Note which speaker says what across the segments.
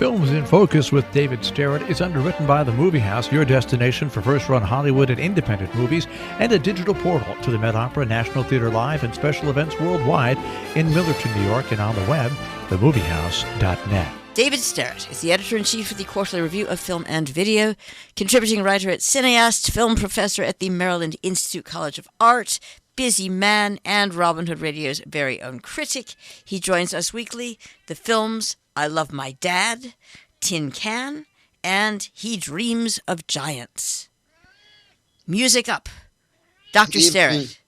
Speaker 1: Films in Focus with David Sterritt is underwritten by The Movie House, your destination for first-run Hollywood and independent movies, and a digital portal to the Met Opera, National Theatre Live, and special events worldwide in Millerton, New York, and on the web, themoviehouse.net.
Speaker 2: David Sterritt is the editor-in-chief of the Quarterly Review of Film and Video, contributing writer at Cineast, film professor at the Maryland Institute College of Art, busy man, and Robin Hood Radio's very own critic. He joins us weekly. The films I Love My Dad, Tin Can, and He Dreams of Giants. Music up. Dr. Sterritt.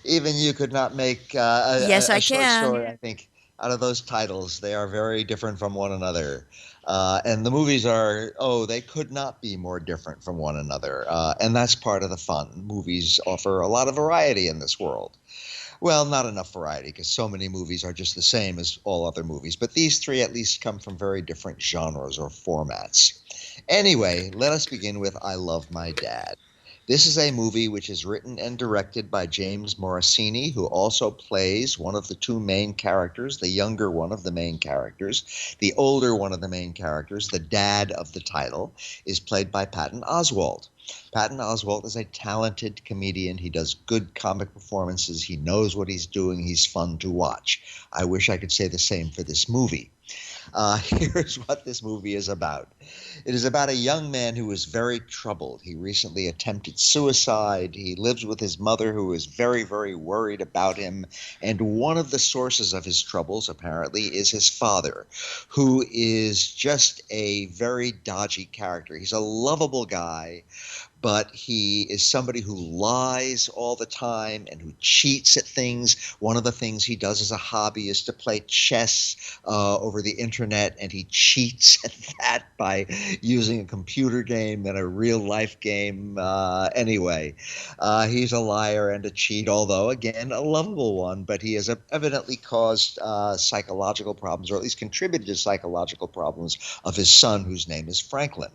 Speaker 3: Even you could not make
Speaker 2: a
Speaker 3: short
Speaker 2: can.
Speaker 3: Story, I think, out of those titles. They are very different from one another. And the movies are, they could not be more different from one another. And that's part of the fun. Movies offer a lot of variety in this world. Well, not enough variety because so many movies are just the same as all other movies. But these three at least come from very different genres or formats. Anyway, let us begin with I Love My Dad. This is a movie which is written and directed by James Morosini, who also plays one of the two main characters, the younger one of the main characters. The older one of the main characters, the dad of the title, is played by Patton Oswalt. Patton Oswalt is a talented comedian. He does good comic performances. He knows what he's doing. He's fun to watch. I wish I could say the same for this movie. Here's what this movie is about. It is about a young man who is very troubled. He recently attempted suicide. He lives with his mother, who is very, very worried about him. And one of the sources of his troubles, apparently, is his father, who is just a very dodgy character. He's a lovable guy, but he is somebody who lies all the time and who cheats at things. One of the things he does as a hobby is to play chess over the internet, and he cheats at that by using a computer game and a real-life game. Anyway, he's a liar and a cheat, although, again, a lovable one, but he has evidently caused psychological problems, or at least contributed to psychological problems of his son, whose name is Franklin.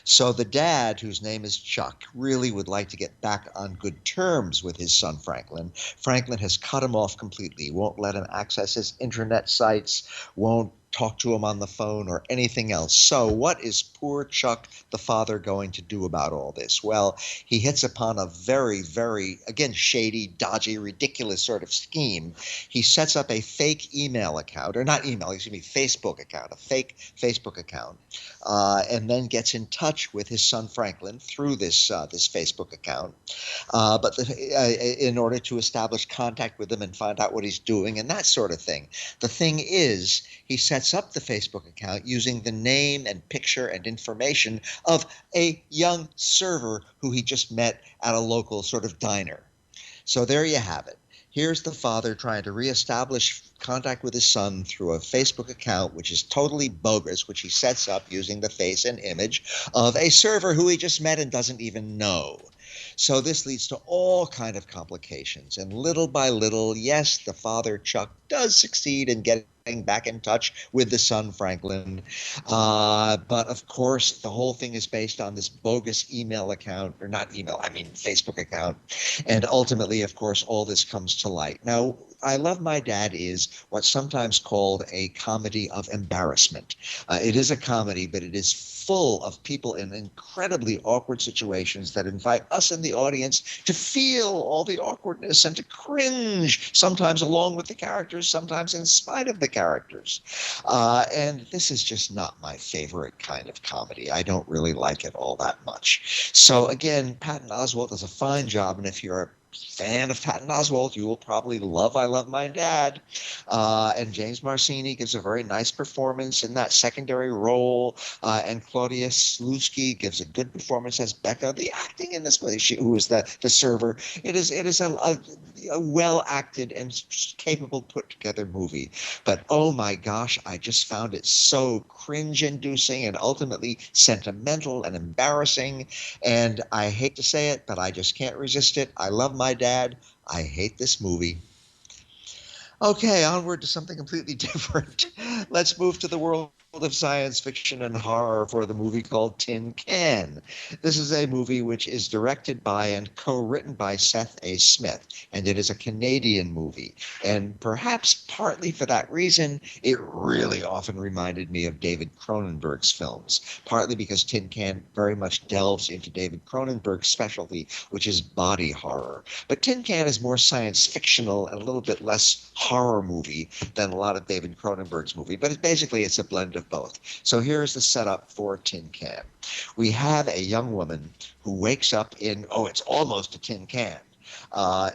Speaker 3: So the dad, whose name is Chuck, really would like to get back on good terms with his son Franklin. Franklin has cut him off completely, won't let him access his internet sites, won't talk to him on the phone or anything else. So what is poor Chuck, the father, going to do about all this? Well, he hits upon a very, very, again, shady, dodgy, ridiculous sort of scheme. He sets up a fake email account, or not email, Facebook account, a fake Facebook account, and then gets in touch with his son Franklin through this Facebook account, in order to establish contact with him and find out what he's doing and that sort of thing. The thing is, he sets up the Facebook account using the name and picture and information of a young server who he just met at a local sort of diner. So there you have it. Here's the father trying to reestablish contact with his son through a Facebook account, which is totally bogus, which he sets up using the face and image of a server who he just met and doesn't even know. So this leads to all kind of complications. And little by little, yes, the father, Chuck, does succeed in getting back in touch with the son, Franklin. But, of course, the whole thing is based on this bogus email account, or not email, I mean Facebook account. And ultimately, of course, all this comes to light. Now, I Love My Dad is what's sometimes called a comedy of embarrassment. It is a comedy, but it is full of people in incredibly awkward situations that invite us in the audience to feel all the awkwardness and to cringe, sometimes along with the characters, sometimes in spite of the characters. And this is just not my favorite kind of comedy. I don't really like it all that much. So again, Patton Oswalt does a fine job, and if you're a fan of Patton Oswalt, you will probably love I Love My Dad. And James Morosini gives a very nice performance in that secondary role. And Claudia Slutsky gives a good performance as Becca. The acting in this movie, who is the server, it is a well-acted and capable, put-together movie. But, oh my gosh, I just found it so cringe-inducing and ultimately sentimental and embarrassing. And I hate to say it, but I just can't resist it. I love my dad. I hate this movie. Okay, onward to something completely different. Let's move to the world of science fiction and horror for the movie called Tin Can. This is a movie which is directed by and co-written by Seth A. Smith, and it is a Canadian movie. And perhaps partly for that reason, it really often reminded me of David Cronenberg's films, partly because Tin Can very much delves into David Cronenberg's specialty, which is body horror. But Tin Can is more science fictional and a little bit less horror movie than a lot of David Cronenberg's movie, but basically it's a blend of both. So here's the setup for Tin Can. We have a young woman who wakes up in, it's almost a tin can.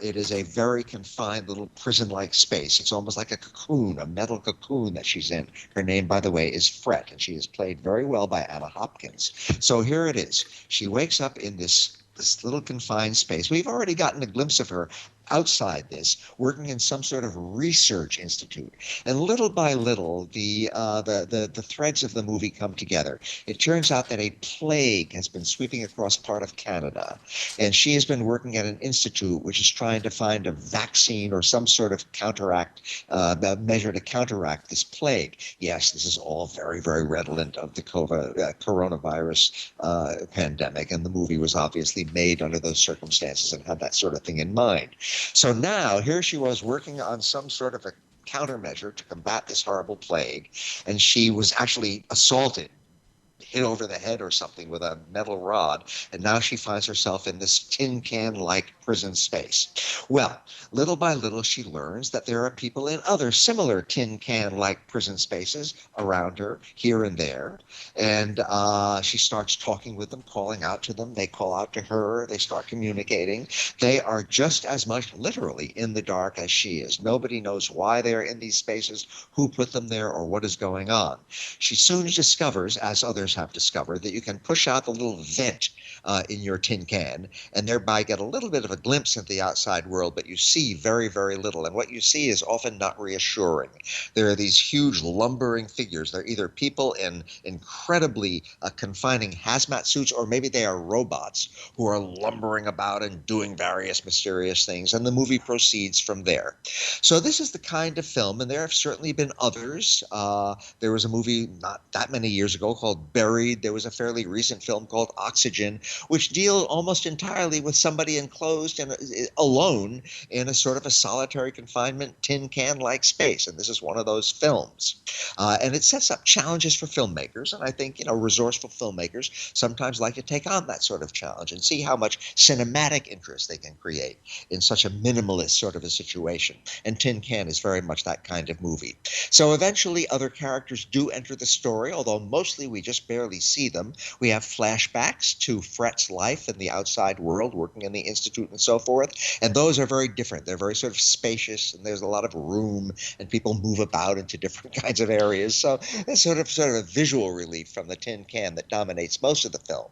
Speaker 3: It is a very confined little prison-like space. It's almost like a cocoon, a metal cocoon that she's in. Her name, by the way, is Fret, and she is played very well by Anna Hopkins. So here it is. She wakes up in this little confined space. We've already gotten a glimpse of her outside this, working in some sort of research institute. And little by little, the threads of the movie come together. It turns out that a plague has been sweeping across part of Canada, and she has been working at an institute which is trying to find a vaccine or some sort of measure to counteract this plague. Yes, this is all very, very redolent of the coronavirus pandemic, and the movie was obviously made under those circumstances and had that sort of thing in mind. So now here she was working on some sort of a countermeasure to combat this horrible plague, and she was actually assaulted, hit over the head or something with a metal rod, and now she finds herself in this tin can-like prison space. Well, little by little she learns that there are people in other similar tin can-like prison spaces around her, here and there, and she starts talking with them, calling out to them. They call out to her. They start communicating. They are just as much literally in the dark as she is. Nobody knows why they're in these spaces, who put them there, or what is going on. She soon discovers, as others have discovered, that you can push out the little vent in your tin can and thereby get a little bit of a glimpse into the outside world, but you see very, very little. And what you see is often not reassuring. There are these huge lumbering figures. They're either people in incredibly confining hazmat suits, or maybe they are robots who are lumbering about and doing various mysterious things, and the movie proceeds from there. So this is the kind of film, and there have certainly been others. There was a movie not that many years ago called Buried. There was a fairly recent film called Oxygen, which deal almost entirely with somebody enclosed and alone in a sort of a solitary confinement tin can-like space. And this is one of those films. And it sets up challenges for filmmakers. And I think, resourceful filmmakers sometimes like to take on that sort of challenge and see how much cinematic interest they can create in such a minimalist sort of a situation. And Tin Can is very much that kind of movie. So eventually other characters do enter the story, although mostly we just barely see them. We have flashbacks to Fret's life in the outside world, working in the institute and so forth, and those are very different. They're very sort of spacious, and there's a lot of room, and people move about into different kinds of areas. So it's sort of a visual relief from the tin can that dominates most of the film.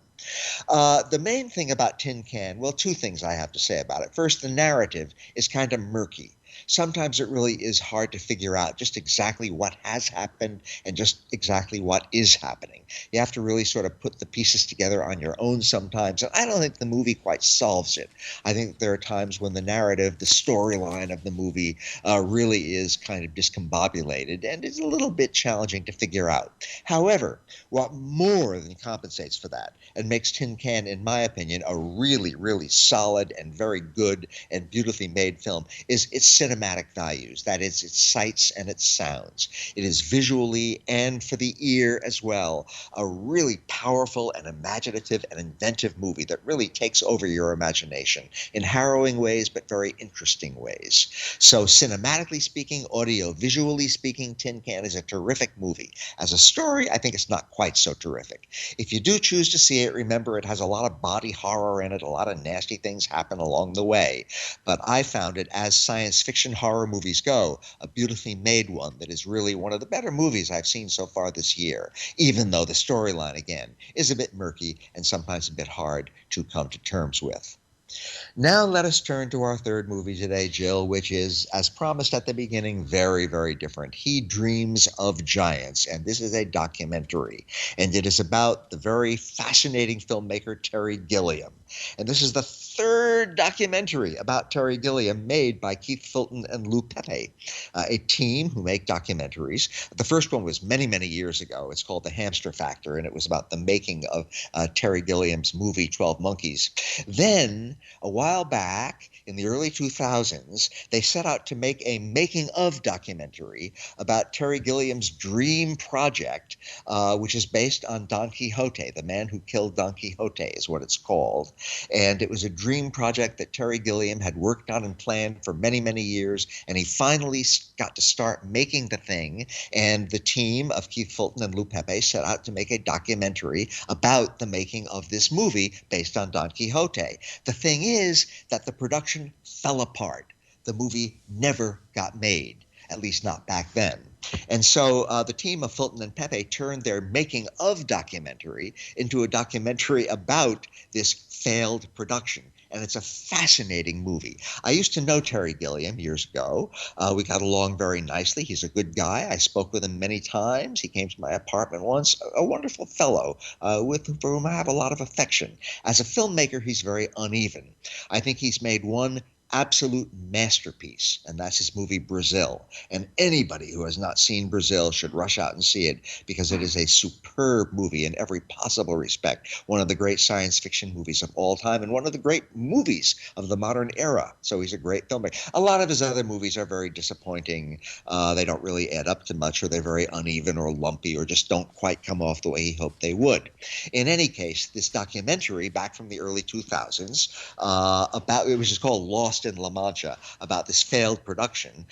Speaker 3: The main thing about Tin Can, well, two things I have to say about it. First, the narrative is kind of murky. Sometimes it really is hard to figure out just exactly what has happened and just exactly what is happening. You have to really sort of put the pieces together on your own sometimes, and I don't think the movie quite solves it. I think there are times when the narrative, the storyline of the movie really is kind of discombobulated and is a little bit challenging to figure out. However, what more than compensates for that and makes Tin Can, in my opinion, a really, really solid and very good and beautifully made film is its cinematic values. That is, its sights and its sounds. It is visually and for the ear as well a really powerful and imaginative and inventive movie that really takes over your imagination in harrowing ways but very interesting ways. So cinematically speaking, audio-visually speaking, Tin Can is a terrific movie. As a story, I think it's not quite so terrific. If you do choose to see it, remember it has a lot of body horror in it, a lot of nasty things happen along the way. But I found it, as science fiction horror movies go, a beautifully made one that is really one of the better movies I've seen so far this year, even though the storyline, again, is a bit murky and sometimes a bit hard to come to terms with. Now let us turn to our third movie today, Jill, which is, as promised at the beginning, very, very different. He Dreams of Giants, and this is a documentary, and it is about the very fascinating filmmaker Terry Gilliam. And this is the third documentary about Terry Gilliam made by Keith Fulton and Lou Pepe, a team who make documentaries. The first one was many, many years ago. It's called The Hamster Factor, and it was about the making of Terry Gilliam's movie 12 Monkeys. Then, a while back, in the early 2000s, they set out to make a making-of documentary about Terry Gilliam's dream project, which is based on Don Quixote. The Man Who Killed Don Quixote is what it's called. And it was a dream project that Terry Gilliam had worked on and planned for many, many years, and he finally got to start making the thing. And the team of Keith Fulton and Lou Pepe set out to make a documentary about the making of this movie based on Don Quixote. The thing is that the production fell apart. The movie never got made, at least not back then. And so the team of Fulton and Pepe turned their making of documentary into a documentary about this failed production. And it's a fascinating movie. I used to know Terry Gilliam years ago. We got along very nicely. He's a good guy. I spoke with him many times. He came to my apartment once. A wonderful fellow for whom I have a lot of affection. As a filmmaker, he's very uneven. I think he's made one absolute masterpiece, and that's his movie Brazil. And anybody who has not seen Brazil should rush out and see it, because it is a superb movie in every possible respect. One of the great science fiction movies of all time, and one of the great movies of the modern era. So he's a great filmmaker. A lot of his other movies are very disappointing. They don't really add up to much, or they're very uneven or lumpy, or just don't quite come off the way he hoped they would. In any case, this documentary back from the early 2000s it was just called Lost in La Mancha, about this failed production,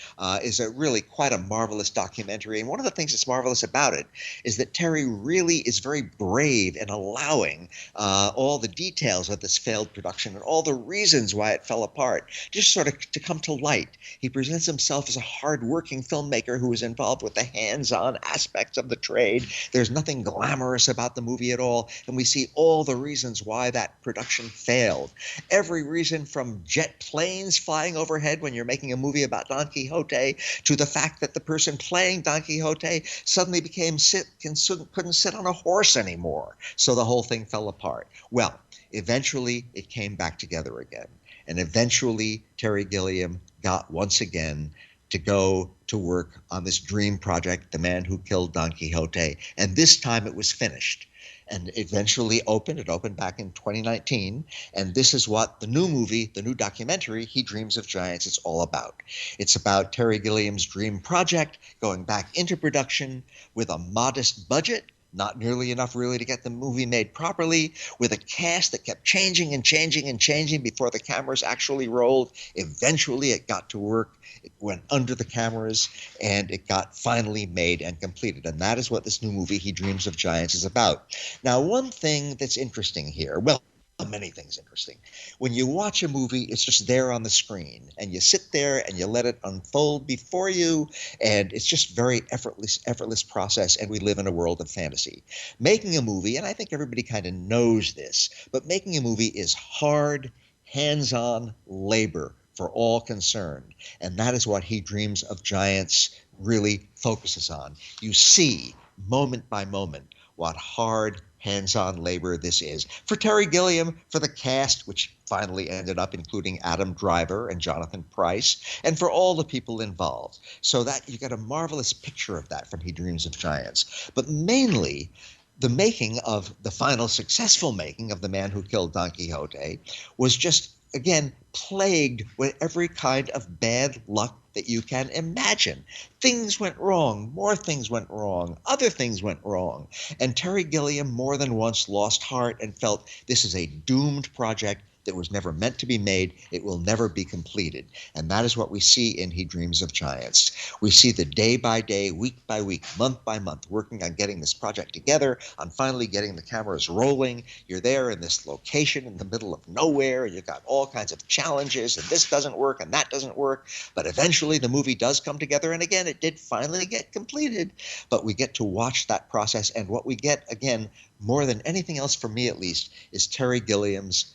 Speaker 3: is really quite a marvelous documentary. And one of the things that's marvelous about it is that Terry really is very brave in allowing all the details of this failed production and all the reasons why it fell apart just sort of to come to light. He presents himself as a hard-working filmmaker who is involved with the hands-on aspects of the trade. There's nothing glamorous about the movie at all, and we see all the reasons why that production failed. Every reason, from jet planes flying overhead when you're making a movie about Don Quixote, to the fact that the person playing Don Quixote suddenly couldn't sit on a horse anymore. So the whole thing fell apart. Well, eventually it came back together again. And eventually Terry Gilliam got once again to go to work on this dream project, The Man Who Killed Don Quixote. And this time it was finished. And eventually opened. It opened back in 2019. And this is what the new movie, the new documentary, He Dreams of Giants, is all about. It's about Terry Gilliam's dream project going back into production with a modest budget, not nearly enough really to get the movie made properly, with a cast that kept changing and changing and changing before the cameras actually rolled. Eventually it got to work. It went under the cameras, and it got finally made and completed. And that is what this new movie, He Dreams of Giants, is about. Now, one thing that's interesting here, well, many things interesting. When you watch a movie, it's just there on the screen, and you sit there and you let it unfold before you, and it's just very effortless process, and we live in a world of fantasy. Making a movie, and I think everybody kind of knows this, but making a movie is hard, hands-on labor for all concerned, and that is what He Dreams of Giants really focuses on. You see, moment by moment, what hard, hands-on labor this is. For Terry Gilliam, for the cast, which finally ended up including Adam Driver and Jonathan Pryce, and for all the people involved. So that you get a marvelous picture of that from He Dreams of Giants. But mainly, the making of the final successful making of The Man Who Killed Don Quixote was just, again, plagued with every kind of bad luck that you can imagine. Things went wrong, more things went wrong, other things went wrong. And Terry Gilliam more than once lost heart and felt this is a doomed project that was never meant to be made. It will never be completed. And that is what we see in He Dreams of Giants. We see the day by day, week by week, month by month, working on getting this project together, on finally getting the cameras rolling. You're there in this location in the middle of nowhere, and you've got all kinds of challenges, and this doesn't work, and that doesn't work. But eventually the movie does come together, and again, it did finally get completed. But we get to watch that process, and what we get, again, more than anything else for me at least, is Terry Gilliam's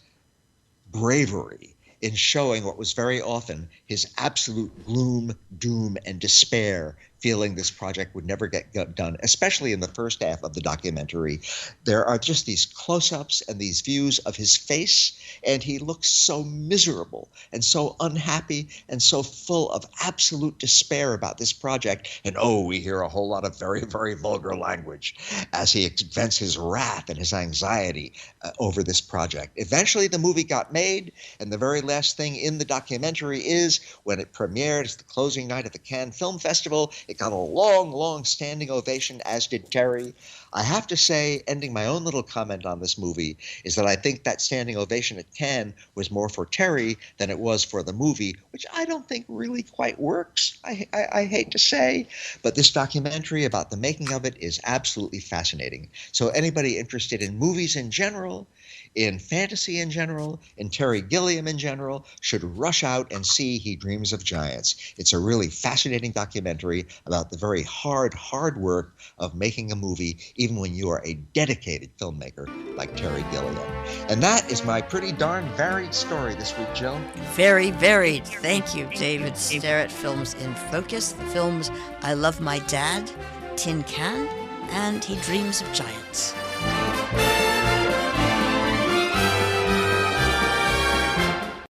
Speaker 3: bravery in showing what was very often his absolute gloom, doom, and despair, feeling this project would never get done, especially in the first half of the documentary. There are just these close-ups and these views of his face, and he looks so miserable and so unhappy and so full of absolute despair about this project. And we hear a whole lot of very, very vulgar language as he vents his wrath and his anxiety over this project. Eventually, the movie got made, and the very last thing in the documentary is when it premiered, it's the closing night at the Cannes Film Festival. It got a long, long standing ovation, as did Terry. I have to say, ending my own little comment on this movie, is that I think that standing ovation at Cannes was more for Terry than it was for the movie, which I don't think really quite works, I hate to say. But this documentary about the making of it is absolutely fascinating. So anybody interested in movies in general, in fantasy in general, in Terry Gilliam in general, should rush out and see He Dreams of Giants. It's a really fascinating documentary about the very hard work of making a movie, even when you are a dedicated filmmaker like Terry Gilliam. And that is my pretty darn varied story this week, Jill.
Speaker 2: Very varied. Thank you, David Sterritt. Films in Focus, the films I Love My Dad, Tin Can, and He Dreams of Giants.